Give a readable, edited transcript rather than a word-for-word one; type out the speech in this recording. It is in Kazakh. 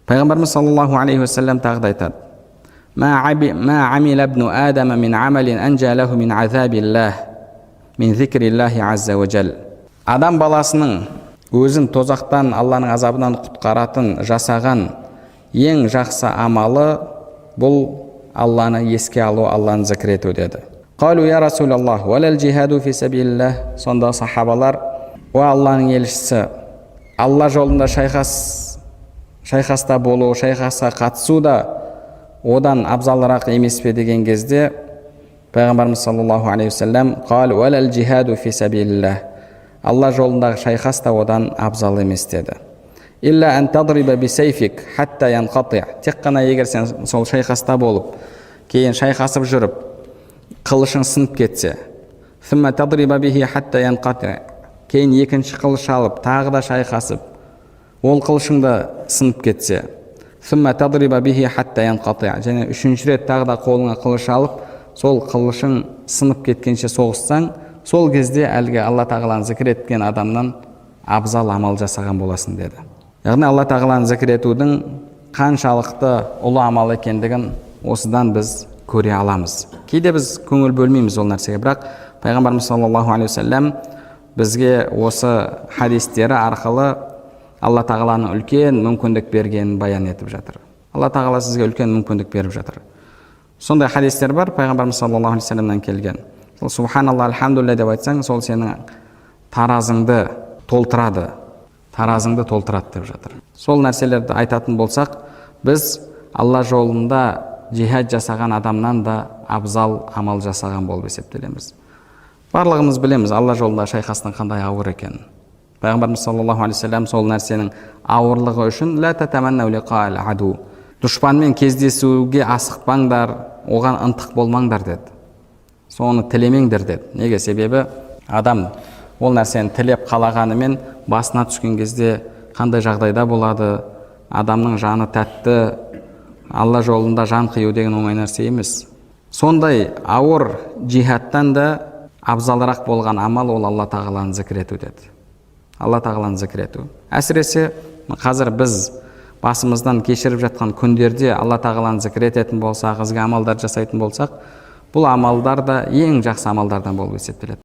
Пайғамбарымыз саллаллаху алейхи уассалам тағы да айтады: ма амила ибну адама мин амалин анжа лаху мин азабиллах мин зикриллахи азза ва жал. Адам баласының өзін тозақтан, Алланың азабынан құтқаратын жасаған ең жақсы амалы бұл Алланы еске алу, Алланы зікір ету деді. Қалу я Расулаллах, валал джихаду фи сабилиллах. Сонда сахабалар: о Алланың елшісі, Алла жолында шайқаста болу, шайқасқа қатысу да одан абзалырақ емес пе деген кезде Пайғамбарымыз саллаллаху алейхи уассалам: қал валал джихаду фи сабилиллах. Алла жолындағы шайқас та одан абзал емес деді. Илля ан тадриба би сайфик хатта янқати. Тек қана егер сен сол шайқаста болып, кейін шайқасып жүріп, қылышың сынып кетсе, thumma tadriba bihi hatta yanqati. Кейін екінші қылыш алып, тағы да шайқасып, ол қылышың да сынып кетсе, thumma tadriba bihi hatta yanqati. Және үшінші рет тағы да қолыңа қылыш алып, сол қылышың сынып кеткенше соғыссаң, сол кезде әлгі Алла тағаланы зікір еткен адамнан абзал амал жасаған боласың деді. Яғни Алла тағаланы зікір етудің қаншалықты ұлы амал екендігін осыдан біз көре аламыз. Кейде біз көңіл бөлмейміз ол нәрсеге, бірақ Пайғамбарымыз саллаллаху алейхи уассалам бізге осы хадистері арқылы Алла тағаланың үлкен мүмкіндік бергенін баян етіп жатыр. Алла тағала сізге үлкен мүмкіндік беріп жатыр. Сондай хадистер бар Пайғамбарымыз саллаллаху алейхи уассаламнан келген. Субханалла, альхамдулилля деп айтсаң, сол сенің таразыңды толтырады, деп жатыр. Сол нәрселерді айтатын болсақ, біз Алла жолында жихад жасаған адамнан да абзал амал жасаған болып есептелеміз. Барлығымыз білеміз Алла жолында шайқастың қандай ауыр екенін. Пайғамбарымыз саллаллаху алейхи уассалам сол нәрсенің ауырлығы үшін ла татаманнау лиқаал аду. Дұшпанмен кездесуге асықпаңдар, оған ынтық болмаңдар деді. Соны тілемеңдер деді. Неге? Себебі адам ол нәрсені тілеп қалағанымен басына түскен кезде қандай жағдайда болады? Адамның жаны тәтті, Алла жолында жан қию деген оңай нәрсе емес. Сондай ауыр джихадтан да абзалырақ болған амал ол Алла тағаланы зікір ету деді. Алла тағаланы зікір ету. Әсіресе қазір біз басымыздан кешіріп жатқан күндерде Алла тағаланы зікір ететін болсақ, ізгі амалдар жасайтын болсақ, бұл амалдар да ең жақсы амалдардан болып есептеледі.